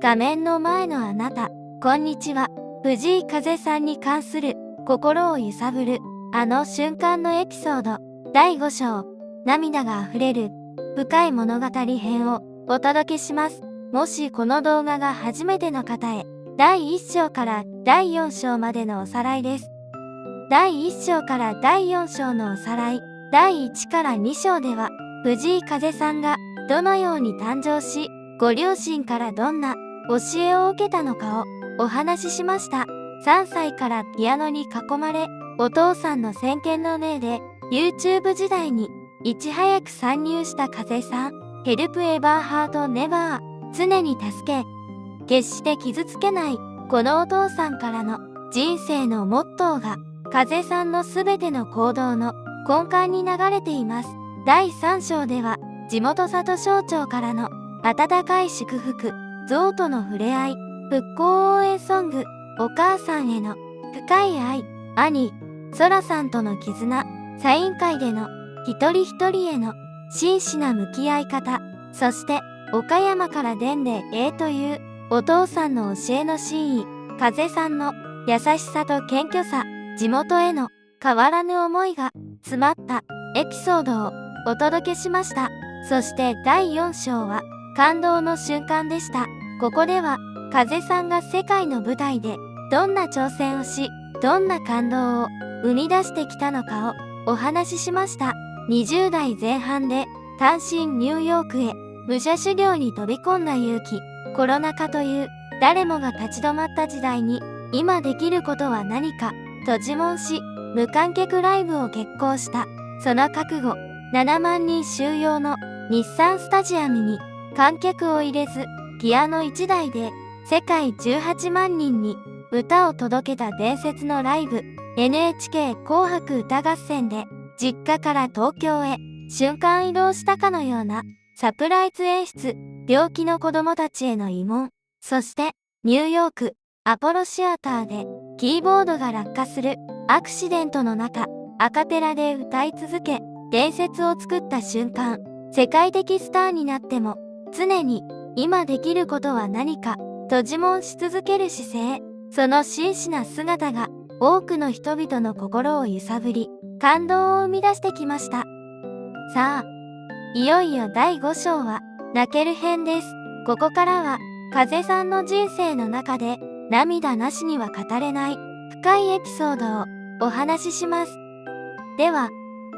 画面の前のあなた、こんにちは。藤井風さんに関する心を揺さぶるあの瞬間のエピソード第5章、涙があふれる深い物語編をお届けします。もしこの動画が初めての方へ、第1章から第4章までのおさらいです。第1章から第4章のおさらい。第1から2章では、藤井風さんがどのように誕生し、ご両親からどんな教えを受けたのかをお話ししました。3歳からピアノに囲まれ、お父さんの先見の明で YouTube 時代にいち早く参入した風さん。ヘルプエバーハートネバー。常に助け、決して傷つけない。このお父さんからの人生のモットーが風さんのすべての行動の根幹に流れています。第3章では地元里省庁からの温かい祝福、象との触れ合い、復興応援ソング、お母さんへの深い愛、兄、空さんとの絆、サイン会での一人一人への真摯な向き合い方、そして岡山から伝でというお父さんの教えの真意、風さんの優しさと謙虚さ、地元への変わらぬ思いが詰まったエピソードをお届けしました。そして第4章は感動の瞬間でした。ここでは風さんが世界の舞台でどんな挑戦をし、どんな感動を生み出してきたのかをお話ししました。20代前半で単身ニューヨークへ武者修行に飛び込んだ勇気。コロナ禍という誰もが立ち止まった時代に今できることは何かと自問し、無観客ライブを決行した。その覚悟、7万人収容の日産スタジアムに観客を入れず、ピアノ1台で世界18万人に歌を届けた伝説のライブ。 NHK 紅白歌合戦で実家から東京へ瞬間移動したかのようなサプライズ演出。病気の子供たちへの慰問。そしてニューヨークアポロシアターでキーボードが落下するアクシデントの中、アカペラで歌い続け伝説を作った瞬間。世界的スターになっても常に今できることは何かと自問し続ける姿勢。その真摯な姿が多くの人々の心を揺さぶり、感動を生み出してきました。さあ、いよいよ第5章は泣ける編です。ここからは風さんの人生の中で涙なしには語れない深いエピソードをお話しします。では、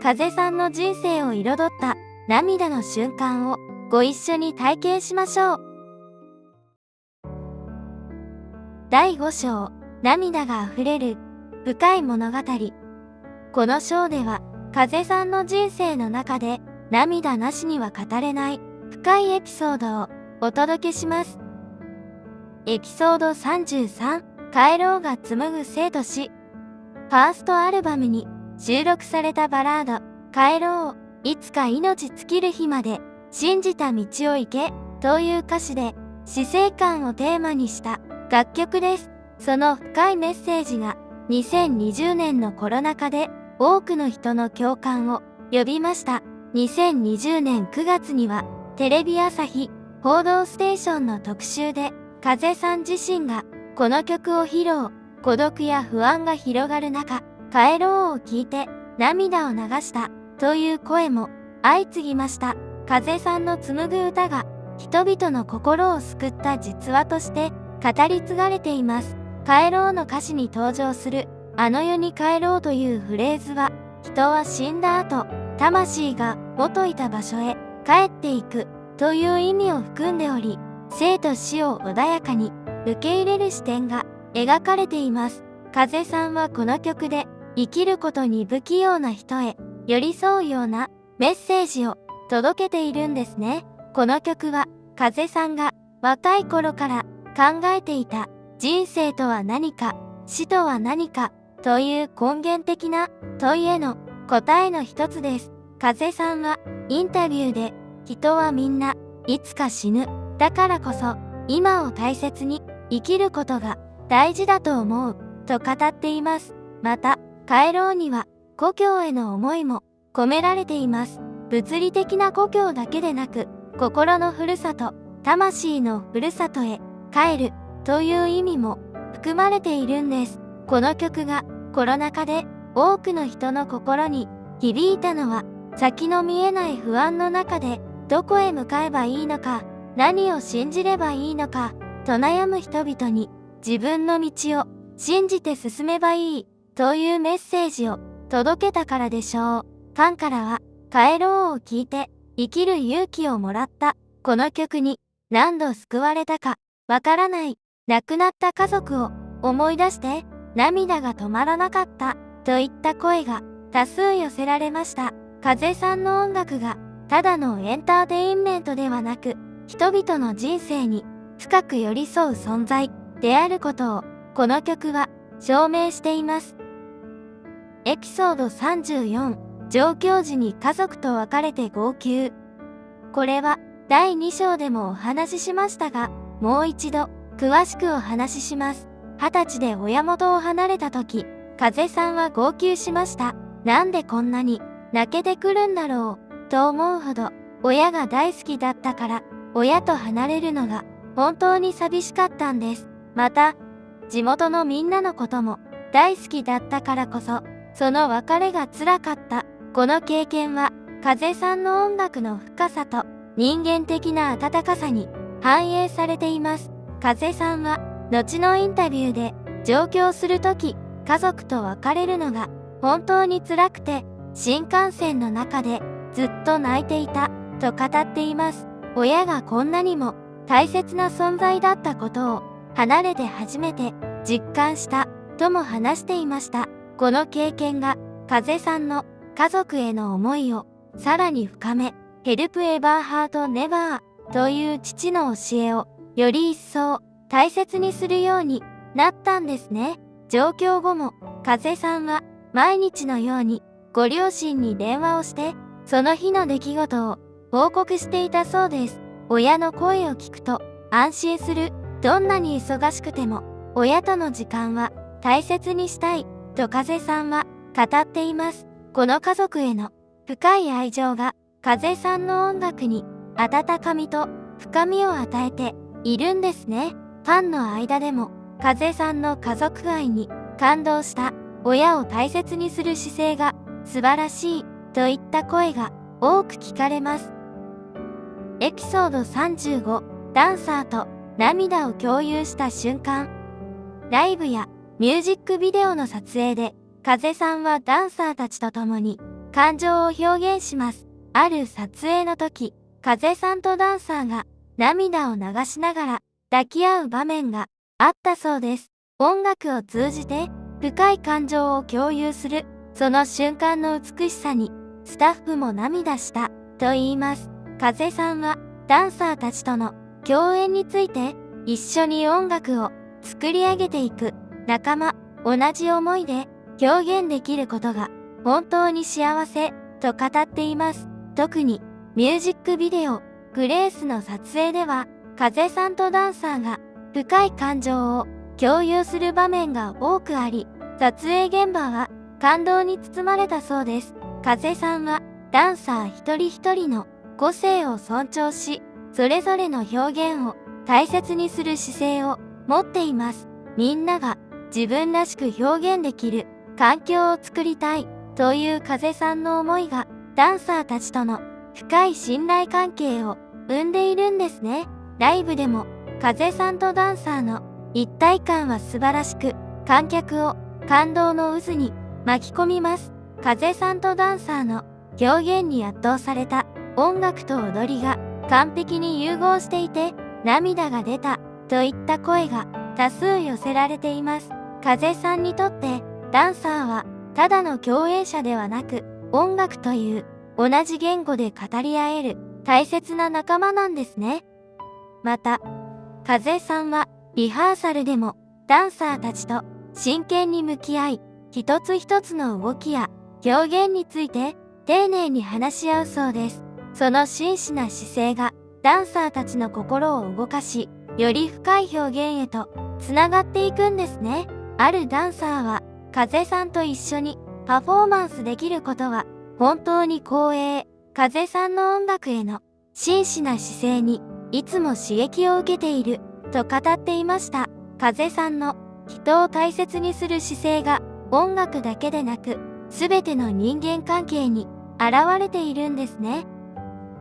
風さんの人生を彩った涙の瞬間をご一緒に体験しましょう。第5章、涙があふれる深い物語。この章では風さんの人生の中で涙なしには語れない深いエピソードをお届けします。エピソード33、帰ろうが紡ぐ生と死。ファーストアルバムに収録されたバラード、帰ろう、いつか命尽きる日まで信じた道を行けという歌詞で死生観をテーマにした楽曲です。その深いメッセージが2020年のコロナ禍で多くの人の共感を呼びました。2020年9月にはテレビ朝日報道ステーションの特集で風さん自身がこの曲を披露。孤独や不安が広がる中、帰ろうを聴いて涙を流したという声も相次ぎました。風さんの紡ぐ歌が人々の心を救った実話として語り継がれています。帰ろうの歌詞に登場するあの世に帰ろうというフレーズは、人は死んだ後、魂が元いた場所へ帰っていくという意味を含んでおり、生と死を穏やかに受け入れる視点が描かれています。風さんはこの曲で生きることに不器用な人へ寄り添うようなメッセージを届けているんですね。この曲は風さんが若い頃から考えていた人生とは何か、死とは何かという根源的な問いへの答えの一つです。風さんはインタビューで、人はみんないつか死ぬ。だからこそ今を大切に生きることが大事だと思うと語っています。また、帰ろうには故郷への思いも込められています。物理的な故郷だけでなく、心のふるさと、魂のふるさとへ帰るという意味も含まれているんです。この曲がコロナ禍で多くの人の心に響いたのは、先の見えない不安の中でどこへ向かえばいいのか、何を信じればいいのかと悩む人々に、自分の道を信じて進めばいいというメッセージを届けたからでしょう。ファンからは帰ろうを聞いて生きる勇気をもらった。この曲に何度救われたかわからない。亡くなった家族を思い出して涙が止まらなかったといった声が多数寄せられました。風さんの音楽がただのエンターテインメントではなく、人々の人生に深く寄り添う存在であることをこの曲は証明しています。エピソード34、上京時に家族と別れて号泣。これは第2章でもお話ししましたが、もう一度詳しくお話しします。20歳で親元を離れた時、風さんは号泣しました。なんでこんなに泣けてくるんだろうと思うほど、親が大好きだったから、親と離れるのが本当に寂しかったんです。また、地元のみんなのことも大好きだったからこそ、その別れが辛かった。この経験は、風さんの音楽の深さと人間的な温かさに反映されています。風さんは、後のインタビューで、上京するとき、家族と別れるのが本当に辛くて、新幹線の中でずっと泣いていたと語っています。親がこんなにも大切な存在だったことを離れて初めて実感したとも話していました。この経験が風さんの家族への思いをさらに深め、Help Ever Heart Never という父の教えをより一層大切にするようになったんですね。上京後も風さんは毎日のようにご両親に電話をしてその日の出来事を報告していたそうです。親の声を聞くと安心する。どんなに忙しくても親との時間は大切にしたいと風さんは語っています。この家族への深い愛情が風さんの音楽に温かみと深みを与えているんですね。ファンの間でも風さんの家族愛に感動した。親を大切にする姿勢が素晴らしいといった声が多く聞かれます。エピソード35、ダンサーと涙を共有した瞬間。ライブやミュージックビデオの撮影で風さんはダンサーたちと共に感情を表現します。ある撮影の時、風さんとダンサーが涙を流しながら抱き合う場面があったそうです。音楽を通じて深い感情を共有する、その瞬間の美しさにスタッフも涙したと言います。風さんはダンサーたちとの共演について、一緒に音楽を作り上げていく仲間、同じ思いで表現できることが本当に幸せと語っています。特にミュージックビデオグレースの撮影では、風さんとダンサーが深い感情を共有する場面が多くあり、撮影現場は感動に包まれたそうです。風さんはダンサー一人一人の個性を尊重し、それぞれの表現を大切にする姿勢を持っています。みんなが自分らしく表現できる環境を作りたいという風さんの思いが、ダンサーたちとの深い信頼関係を生んでいるんですね。ライブでも風さんとダンサーの一体感は素晴らしく、観客を感動の渦に巻き込みます。風さんとダンサーの表現に圧倒された。音楽と踊りが完璧に融合していて涙が出たといった声が多数寄せられています。風さんにとってダンサーはただの共演者ではなく、音楽という同じ言語で語り合える大切な仲間なんですね。また、風さんはリハーサルでもダンサーたちと真剣に向き合い、一つ一つの動きや表現について丁寧に話し合うそうです。その真摯な姿勢がダンサーたちの心を動かし、より深い表現へとつながっていくんですね。あるダンサーは風さんと一緒にパフォーマンスできることは本当に光栄。風さんの音楽への真摯な姿勢にいつも刺激を受けていると語っていました。風さんの人を大切にする姿勢が音楽だけでなく、すべての人間関係に現れているんですね。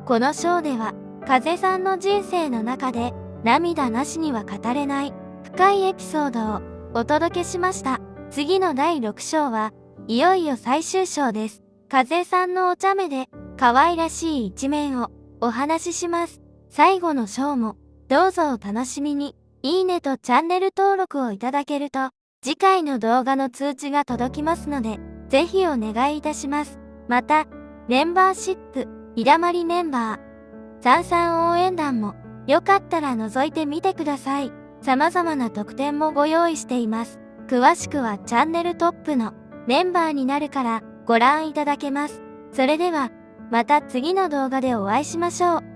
この章では、風さんの人生の中で涙なしには語れない深いエピソードをお届けしました。次の第6章はいよいよ最終章です。風さんのお茶目で可愛らしい一面をお話しします。最後の章もどうぞお楽しみに。いいねとチャンネル登録をいただけると次回の動画の通知が届きますので、ぜひお願いいたします。また、メンバーシップ、いだまりメンバー、さんさん応援団もよかったら覗いてみてください。様々な特典もご用意しています。詳しくはチャンネルトップのメンバーになるからご覧いただけます。それでは、また次の動画でお会いしましょう。